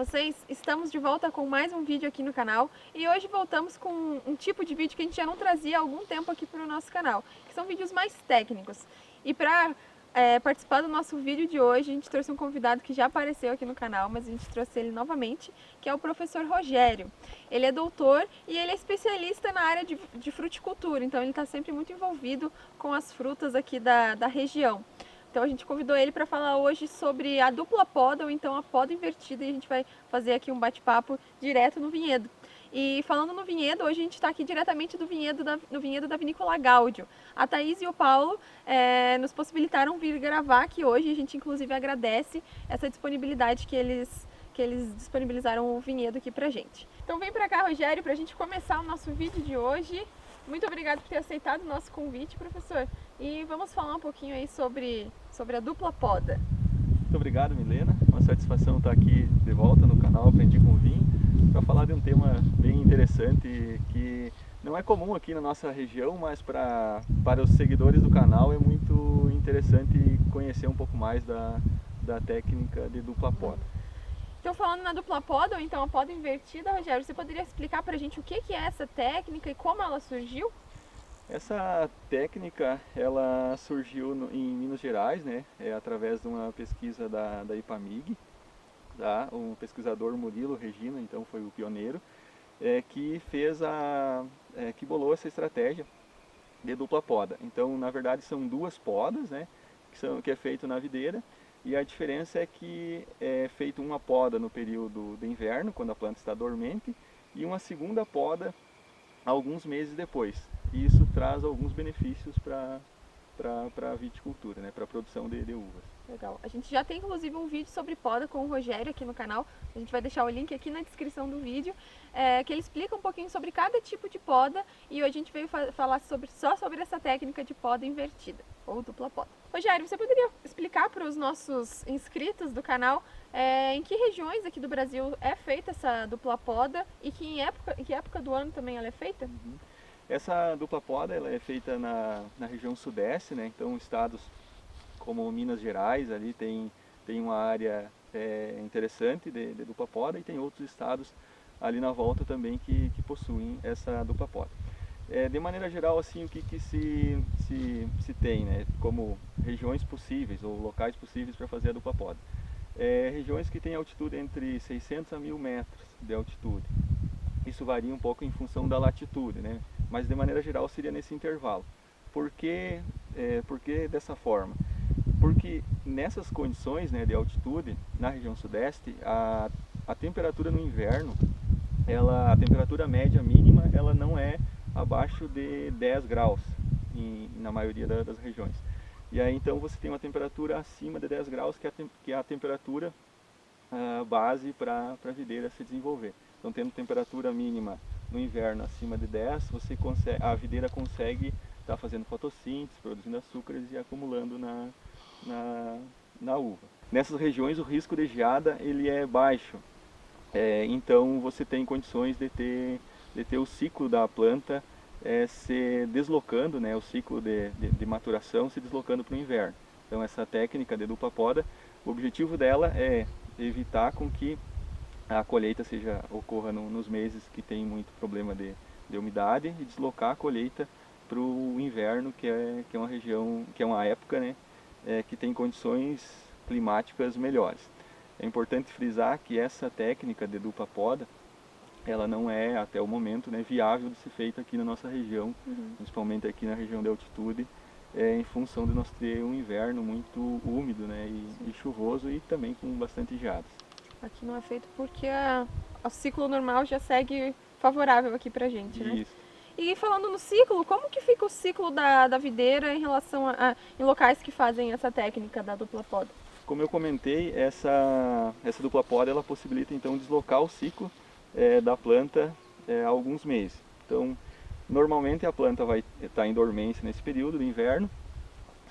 vocês? Estamos de volta com mais um vídeo aqui no canal e hoje voltamos com um tipo de vídeo que a gente já não trazia há algum tempo aqui para o nosso canal, que são vídeos mais técnicos. E para participar do nosso vídeo de hoje, a gente trouxe um convidado que já apareceu aqui no canal, mas a gente trouxe ele novamente, que é o professor Rogério. Ele é doutor e ele é especialista na área de fruticultura, então ele está sempre muito envolvido com as frutas aqui da região. Então a gente convidou ele para falar hoje sobre a dupla poda, ou então a poda invertida, e a gente vai fazer aqui um bate-papo direto no vinhedo. E falando no vinhedo, hoje a gente está aqui diretamente do vinhedo da Vinícola Gáudio. A Thaís e o Paulo nos possibilitaram vir gravar aqui hoje, a gente inclusive agradece essa disponibilidade que eles disponibilizaram o vinhedo aqui pra gente. Então vem pra cá, Rogério, pra gente começar o nosso vídeo de hoje. Muito obrigada por ter aceitado o nosso convite, professor. E vamos falar um pouquinho aí sobre a dupla poda. Muito obrigado, Milena. Uma satisfação estar aqui de volta no canal Aprendi com Vinho para falar de um tema bem interessante que não é comum aqui na nossa região, mas para os seguidores do canal é muito interessante conhecer um pouco mais da técnica de dupla poda. Então, falando na dupla poda, ou então a poda invertida, Rogério, você poderia explicar para a gente o que é essa técnica e como ela surgiu? Essa técnica ela surgiu em Minas Gerais, né? Através de uma pesquisa da IPAMIG, um pesquisador Murilo Regina, então foi o pioneiro, que que bolou essa estratégia de dupla poda. Então, na verdade, são duas podas, né? Que é feito na videira. E a diferença é que é feita uma poda no período de inverno, quando a planta está dormente, e uma segunda poda alguns meses depois. E isso traz alguns benefícios para a viticultura, né, para a produção de uvas. Legal. A gente já tem inclusive um vídeo sobre poda com o Rogério aqui no canal. A gente vai deixar o link aqui na descrição do vídeo, que ele explica um pouquinho sobre cada tipo de poda. E hoje a gente veio falar só sobre essa técnica de poda invertida, ou dupla poda. Rogério, você poderia explicar para os nossos inscritos do canal em que regiões aqui do Brasil é feita essa dupla poda e em que época do ano também ela é feita? Uhum. Essa dupla poda ela é feita na região sudeste, né? Então estados como Minas Gerais ali tem uma área interessante de dupla poda, e tem outros estados ali na volta também que possuem essa dupla poda. De maneira geral, assim, o que se tem, né, como regiões possíveis ou locais possíveis para fazer a dupla poda? Regiões que têm altitude entre 600 a 1000 metros de altitude. Isso varia um pouco em função da latitude, né? Mas de maneira geral seria nesse intervalo. Por que dessa forma? Porque nessas condições, né, de altitude, na região sudeste, a temperatura no inverno, a temperatura média mínima, ela não é abaixo de 10 graus na maioria das regiões. E aí então você tem uma temperatura acima de 10 graus, que é a temperatura base para a videira se desenvolver. Então, tendo temperatura mínima no inverno acima de 10, a videira consegue estar fazendo fotossíntese, produzindo açúcares e acumulando na uva. Nessas regiões o risco de geada ele é baixo, então você tem condições de ter o ciclo da planta se deslocando, né, o ciclo de maturação se deslocando para o inverno. Então essa técnica de dupla poda, o objetivo dela é evitar com que a colheita ocorra nos meses que tem muito problema de umidade, e deslocar a colheita para o inverno, que é uma região, que é uma época, né, que tem condições climáticas melhores. É importante frisar que essa técnica de dupla poda, ela não é, até o momento, né, viável de ser feita aqui na nossa região, principalmente aqui na região de altitude, em função de nós ter um inverno muito úmido, né, e chuvoso, e também com bastante geadas. Aqui não é feito porque o ciclo normal já segue favorável aqui pra gente, né? Isso. E falando no ciclo, como que fica o ciclo da videira em relação em locais que fazem essa técnica da dupla poda? Como eu comentei, essa dupla poda ela possibilita então deslocar o ciclo da planta há alguns meses. Então, normalmente a planta vai estar em dormência nesse período do inverno.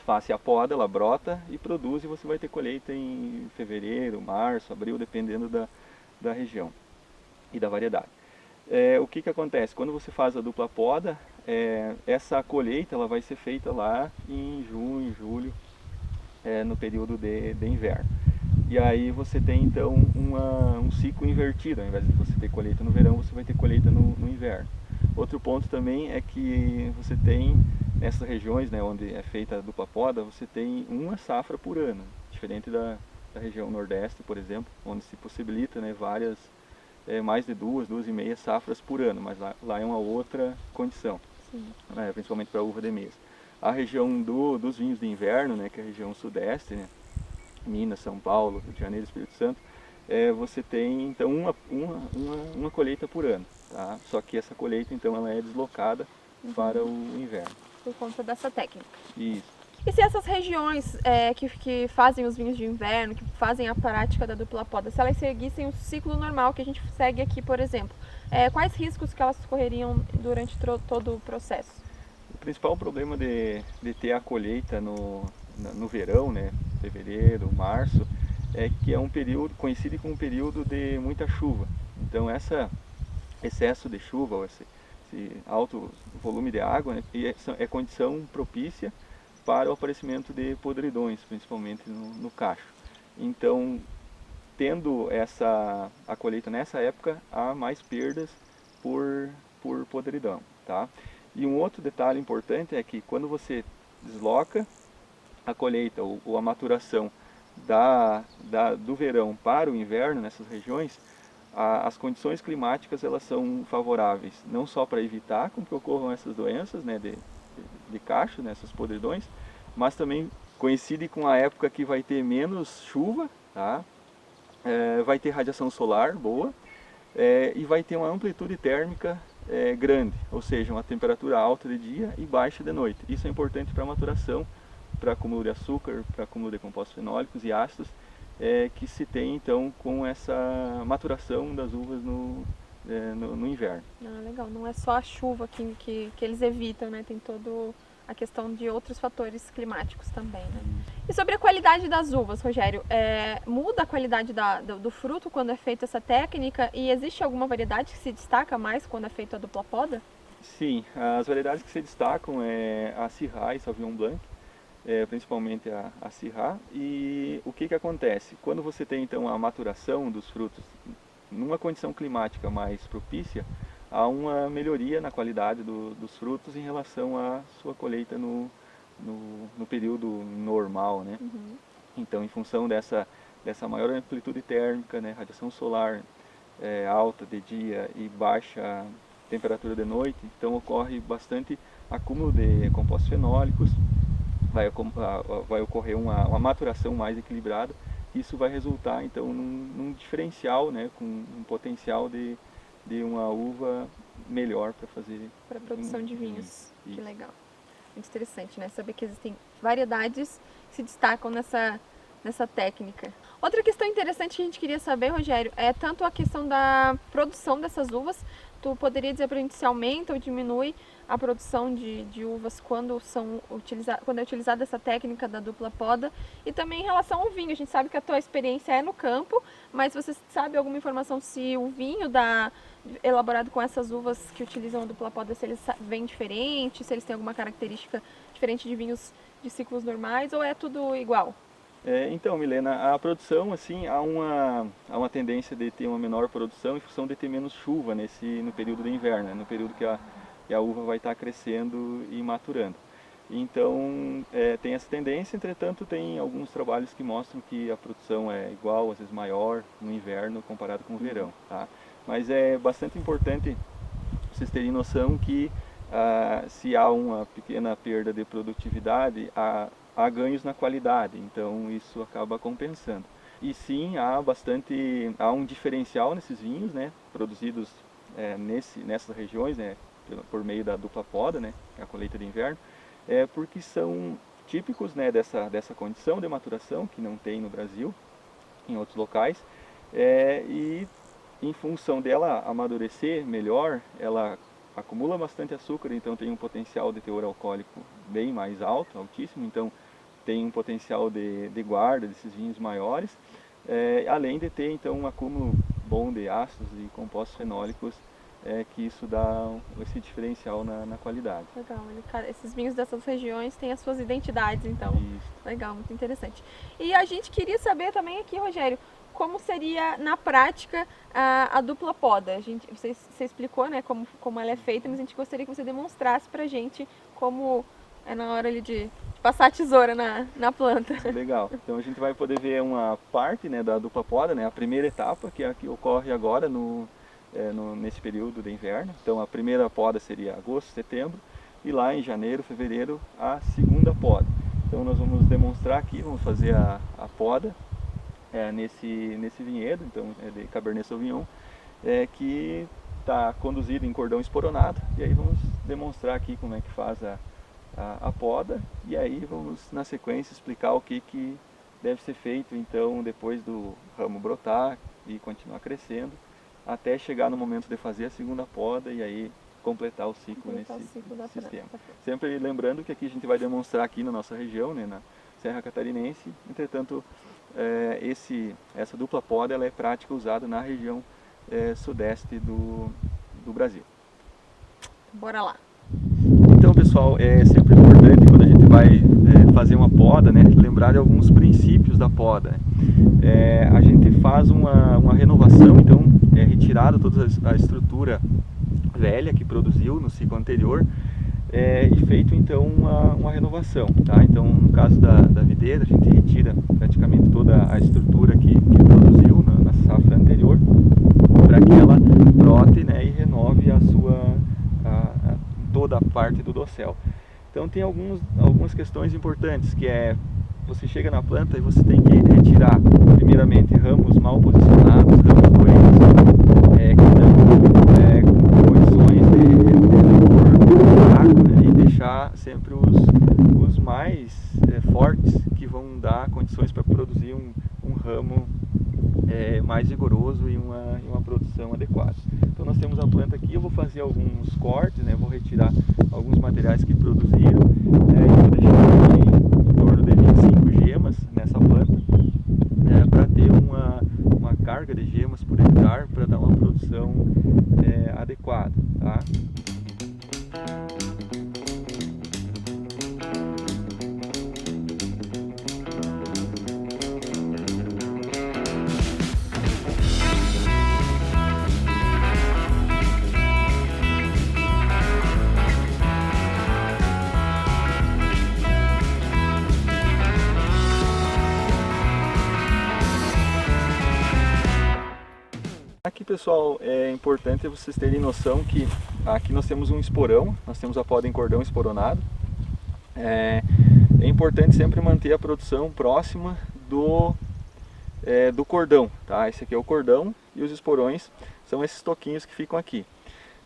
Face a poda, ela brota e produz, e você vai ter colheita em fevereiro, março, abril, dependendo da região e da variedade. O que acontece? Quando você faz a dupla poda, essa colheita ela vai ser feita lá em junho, julho, no período de inverno. e aí você tem então um ciclo invertido, ao invés de você ter colheita no verão, você vai ter colheita no inverno. Outro ponto também é que você tem, nessas regiões, né, onde é feita a dupla poda, você tem uma safra por ano, diferente da região nordeste, por exemplo, onde se possibilita, né, várias, mais de duas e meia safras por ano, mas lá é uma outra condição, né, principalmente para a uva de mesa. A região dos vinhos de inverno, né, que é a região sudeste, né, Minas, São Paulo, Rio de Janeiro, Espírito Santo, você tem então uma colheita por ano, tá? Só que essa colheita então ela é deslocada para o inverno. Por conta dessa técnica. Isso. E se essas regiões que fazem os vinhos de inverno, que fazem a prática da dupla poda, se elas seguissem o ciclo normal que a gente segue aqui, por exemplo, quais riscos que elas correriam durante todo o processo? O principal problema de ter a colheita no verão, né, fevereiro, março, é que é um período, coincide com um período de muita chuva. Então esse excesso de chuva, ou esse alto volume de água, né, é condição propícia para o aparecimento de podridões, principalmente no cacho. Então, tendo a colheita nessa época, há mais perdas por podridão, tá? E um outro detalhe importante é que quando você desloca a colheita ou a maturação do verão para o inverno nessas regiões, as condições climáticas elas são favoráveis não só para evitar com que ocorram essas doenças, né, de cacho, né, essas podridões, mas também coincide com a época que vai ter menos chuva, tá? Vai ter radiação solar boa, e vai ter uma amplitude térmica grande, ou seja, uma temperatura alta de dia e baixa de noite. Isso é importante para a maturação, para acúmulo de açúcar, para acúmulo de compostos fenólicos e ácidos, que se tem então com essa maturação das uvas no inverno. Ah, legal, não é só a chuva que eles evitam, né? Tem toda a questão de outros fatores climáticos também, né? E sobre a qualidade das uvas, Rogério, muda a qualidade do fruto quando é feita essa técnica e existe alguma variedade que se destaca mais quando é feita a dupla poda? Sim, as variedades que se destacam é a Syrah e Sauvignon Blanc, principalmente a Syrah. E o que acontece? Quando você tem então a maturação dos frutos numa condição climática mais propícia, há uma melhoria na qualidade dos frutos em relação à sua colheita no período normal, né? Uhum. Então, em função dessa maior amplitude térmica, né, radiação solar alta de dia e baixa temperatura de noite, então ocorre bastante acúmulo de compostos fenólicos, vai ocorrer uma maturação mais equilibrada. Isso vai resultar então num diferencial, né, com um potencial de uma uva melhor para fazer para a produção de vinhos. Isso. Que legal. Muito interessante, né? Saber que existem variedades que se destacam nessa técnica. Outra questão interessante que a gente queria saber, Rogério, é tanto a questão da produção dessas uvas. Tu poderia dizer para a gente se aumenta ou diminui a produção de uvas quando é utilizada essa técnica da dupla poda, e também em relação ao vinho. A gente sabe que a tua experiência é no campo, mas você sabe alguma informação se o vinho elaborado com essas uvas que utilizam a dupla poda, se eles vêm diferentes, se eles têm alguma característica diferente de vinhos de ciclos normais, ou é tudo igual? Então, Milena, a produção, assim, há uma tendência de ter uma menor produção em função de ter menos chuva no período de inverno, né? No período que a uva vai estar crescendo e maturando. Então, tem essa tendência, entretanto, tem alguns trabalhos que mostram que a produção é igual, às vezes maior, no inverno comparado com o verão, tá? Mas é bastante importante vocês terem noção que se há uma pequena perda de produtividade, há ganhos na qualidade, então isso acaba compensando. E sim, há um diferencial nesses vinhos, né, produzidos nessas regiões, né, por meio da dupla poda, né, que é a colheita de inverno, porque são típicos, né, dessa condição de maturação que não tem no Brasil, em outros locais, e em função dela amadurecer melhor, ela acumula bastante açúcar, então tem um potencial de teor alcoólico bem mais alto, altíssimo, então tem um potencial de guarda desses vinhos maiores, além de ter então um acúmulo bom de ácidos e compostos fenólicos que isso dá esse diferencial na qualidade. Legal, esses vinhos dessas regiões têm as suas identidades, então. Isso. Legal, muito interessante. E a gente queria saber também aqui, Rogério, como seria na prática a dupla poda. Você explicou, né, como ela é feita, mas a gente gostaria que você demonstrasse pra gente como é na hora ali de passar a tesoura na planta. Legal. Então a gente vai poder ver uma parte, né, da dupla poda, né, a primeira etapa, que é a que ocorre agora nesse período de inverno. Então a primeira poda seria agosto, setembro, e lá em janeiro, fevereiro, a segunda poda. Então nós vamos demonstrar aqui, vamos fazer a poda nesse vinhedo, então é de Cabernet Sauvignon, que está conduzido em cordão esporonado, e aí vamos demonstrar aqui como é que faz a poda, e aí vamos na sequência explicar o que deve ser feito então depois do ramo brotar e continuar crescendo, até chegar no momento de fazer a segunda poda e aí completar o ciclo nesse sistema. Sempre lembrando que aqui a gente vai demonstrar aqui na nossa região, né, na Serra Catarinense, entretanto essa dupla poda ela é prática usada na região sudeste do Brasil. Bora lá! Então pessoal, é sempre importante quando a gente vai fazer uma poda, né, lembrar de alguns princípios da poda. A gente faz uma renovação, então é retirada toda a estrutura velha que produziu no ciclo anterior e feito então uma renovação, tá? Então no caso da videira a gente retira praticamente toda a estrutura que produziu na safra anterior para que ela brote, né, e renove toda a parte do dossel. Então tem algumas questões importantes, que você chega na planta e você tem que retirar primeiramente ramos mal posicionados, ramos doentes, que estão com condições de fraco, né, e deixar sempre os mais fortes, que vão dar condições para produzir um ramo mais vigoroso e uma produção adequada. Então nós temos a planta aqui, eu vou fazer alguns cortes, né, vou retirar alguns materiais que produziram, e vou deixar aqui em torno de 25 gemas nessa planta, para ter uma carga de gemas por hectare, para dar uma produção adequada, tá? Aqui pessoal, é importante vocês terem noção que aqui nós temos um esporão, nós temos a poda em cordão esporonado. É importante sempre manter a produção próxima do cordão, tá? Esse aqui é o cordão e os esporões são esses toquinhos que ficam aqui.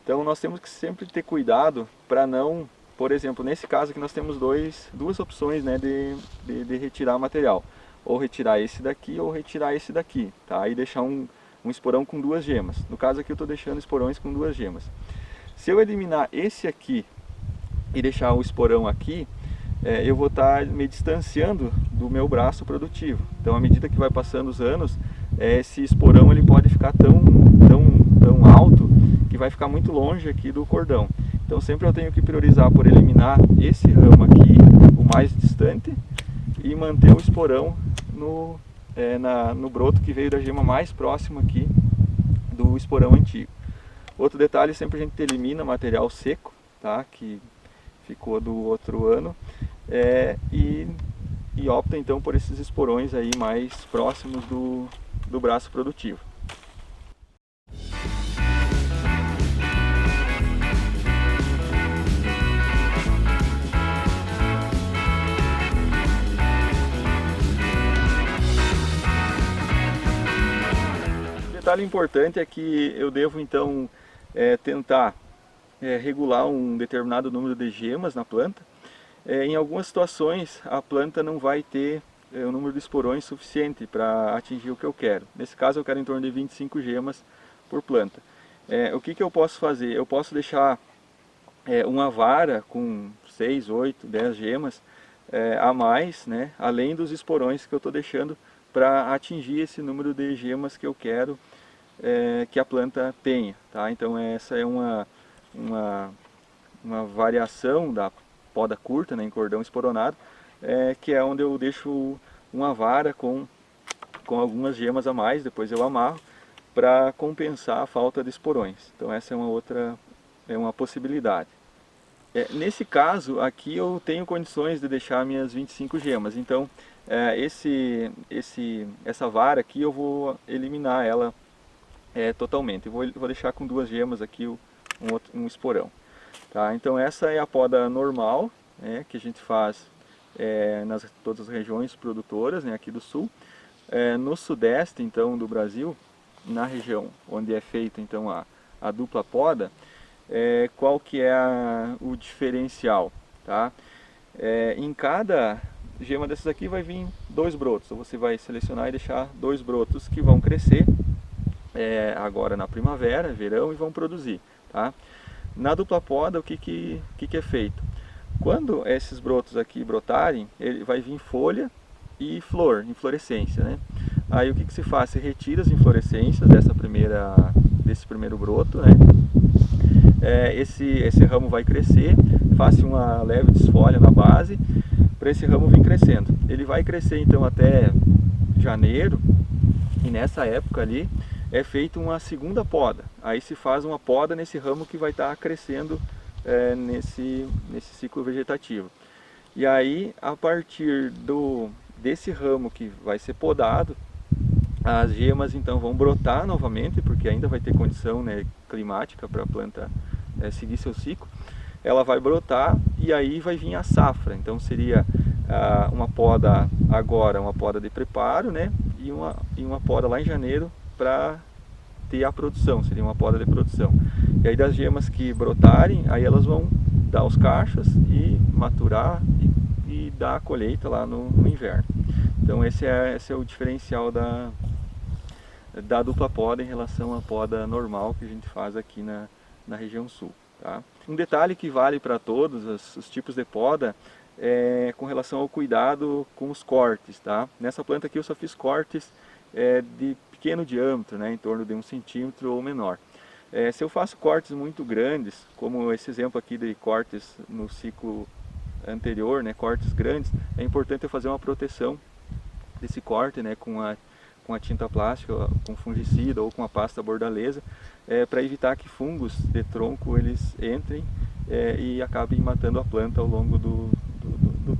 Então nós temos que sempre ter cuidado para não, por exemplo, nesse caso aqui nós temos duas opções, né, de retirar material. Ou retirar esse daqui ou retirar esse daqui, tá? E deixar um esporão com duas gemas. No caso aqui eu estou deixando esporões com duas gemas. Se eu eliminar esse aqui e deixar o esporão aqui, eu vou estar me distanciando do meu braço produtivo. Então à medida que vai passando os anos, esse esporão ele pode ficar tão alto que vai ficar muito longe aqui do cordão. Então sempre eu tenho que priorizar por eliminar esse ramo aqui, o mais distante, e manter o esporão no broto que veio da gema mais próximo aqui do esporão antigo. Outro detalhe, sempre a gente elimina material seco, tá, que ficou do outro ano, e opta então por esses esporões aí mais próximos do braço produtivo. Detalhe importante é que eu devo então tentar regular um determinado número de gemas na planta. Em algumas situações a planta não vai ter o número de esporões suficiente para atingir o que eu quero. Nesse caso eu quero em torno de 25 gemas por planta. O que eu posso fazer? Eu posso deixar uma vara com 6, 8, 10 gemas a mais, né, além dos esporões que eu estou deixando para atingir esse número de gemas que eu quero que a planta tenha, tá? Então essa é uma variação da poda curta, né, em cordão esporonado, que é onde eu deixo uma vara com algumas gemas a mais, depois eu amarro, para compensar a falta de esporões. Então essa é uma possibilidade. Nesse caso aqui eu tenho condições de deixar minhas 25 gemas, então essa vara aqui eu vou eliminar ela totalmente. Eu vou deixar com 2 gemas aqui um esporão. Tá? Então essa é a poda normal, que a gente faz nas todas as regiões produtoras, né, aqui do sul. No sudeste então do Brasil, na região onde é feita então a dupla poda, qual que é o diferencial, tá? Em cada gema dessas aqui vai vir 2 brotos, então você vai selecionar e deixar 2 brotos que vão crescer agora na primavera, verão, e vão produzir, tá? Na dupla poda, o que é feito? Quando esses brotos aqui brotarem, ele vai vir folha e flor, inflorescência, né? Aí o que se faz? Se retira as inflorescências desse primeiro broto, né? Esse ramo vai crescer, faz uma leve desfolha na base, para esse ramo vir crescendo. Ele vai crescer então até janeiro, e nessa época ali é feita uma segunda poda. Aí se faz uma poda nesse ramo que vai estar crescendo nesse ciclo vegetativo. E aí, a partir desse ramo que vai ser podado, as gemas então vão brotar novamente, porque ainda vai ter condição, né, climática para a planta seguir seu ciclo. Ela vai brotar e aí vai vir a safra. Então seria uma poda agora, uma poda de preparo, né, e uma poda lá em janeiro para ter a produção, seria uma poda de produção. E aí das gemas que brotarem, aí elas vão dar os cachos e maturar e dar a colheita lá no inverno. Então esse é o diferencial da dupla poda em relação à poda normal que a gente faz aqui na região sul. Tá? Um detalhe que vale para todos os tipos de poda é com relação ao cuidado com os cortes. Tá? Nessa planta aqui eu só fiz cortes de pequeno diâmetro, né, em torno de 1 centímetro ou menor. Se eu faço cortes muito grandes, como esse exemplo aqui de cortes no ciclo anterior, né, cortes grandes, é importante eu fazer uma proteção desse corte, né, com a tinta plástica, com fungicida ou com a pasta bordaleza, para evitar que fungos de tronco eles entrem e acabem matando a planta ao longo do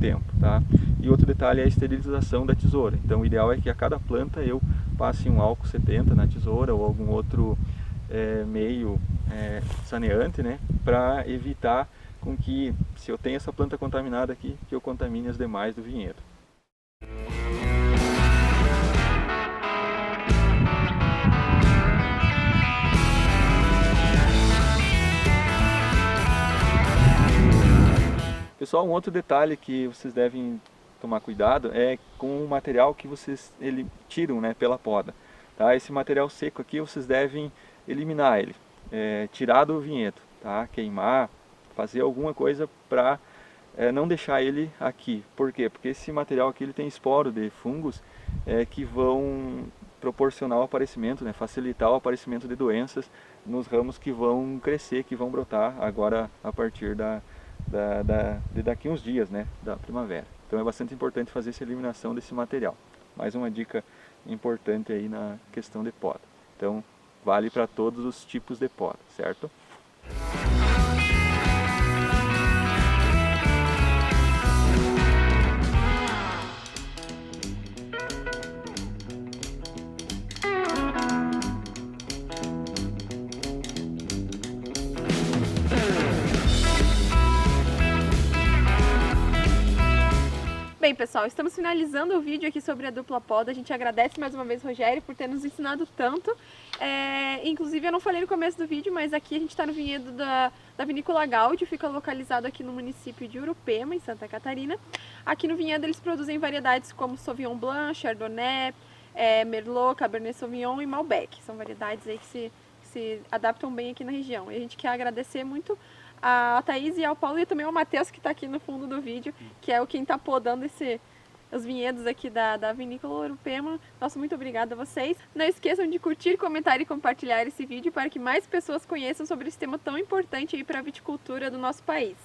tempo. Tá? E outro detalhe é a esterilização da tesoura. Então o ideal é que a cada planta eu passe um álcool 70 na tesoura ou algum outro meio saneante, né, para evitar com que, se eu tenho essa planta contaminada aqui, que eu contamine as demais do vinhedo. Pessoal, um outro detalhe que vocês devem tomar cuidado é com o material que vocês tiram, né, pela poda. Tá? Esse material seco aqui vocês devem eliminar ele, tirar do vinhedo, tá? Queimar, fazer alguma coisa para não deixar ele aqui. Por quê? Porque esse material aqui ele tem esporo de fungos que vão proporcionar o aparecimento, né, facilitar o aparecimento de doenças nos ramos que vão crescer, que vão brotar agora a partir de daqui uns dias, né, da primavera. Então é bastante importante fazer essa eliminação desse material. Mais uma dica importante aí na questão de poda. Então vale para todos os tipos de poda, certo? Bem, pessoal, estamos finalizando o vídeo aqui sobre a dupla poda. A gente agradece mais uma vez, Rogério, por ter nos ensinado tanto. Inclusive, eu não falei no começo do vídeo, mas aqui a gente está no vinhedo da Vinícola Gaudi, fica localizado aqui no município de Urupema, em Santa Catarina. Aqui no vinhedo eles produzem variedades como Sauvignon Blanc, Chardonnay, Merlot, Cabernet Sauvignon e Malbec. São variedades aí que se adaptam bem aqui na região. E a gente quer agradecer muito a Thaís e ao Paulo e também ao Matheus, que está aqui no fundo do vídeo, que é quem está podando os vinhedos aqui da Vinícola Ouro Pema. Nosso muito obrigada a vocês. Não esqueçam de curtir, comentar e compartilhar esse vídeo para que mais pessoas conheçam sobre esse tema tão importante aí para a viticultura do nosso país.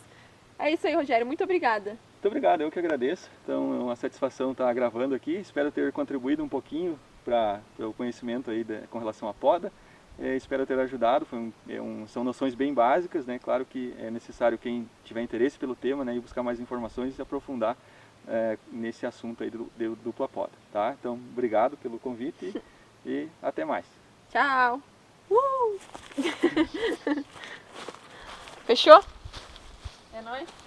É isso aí, Rogério. Muito obrigada. Muito obrigado, eu que agradeço. Então é uma satisfação estar gravando aqui. Espero ter contribuído um pouquinho para o conhecimento aí com relação à poda. Espero ter ajudado. São noções bem básicas, né? Claro que é necessário quem tiver interesse pelo tema, né, ir buscar mais informações e aprofundar nesse assunto aí do dupla poda, tá? Então, obrigado pelo convite e até mais. Tchau! Fechou? É nóis!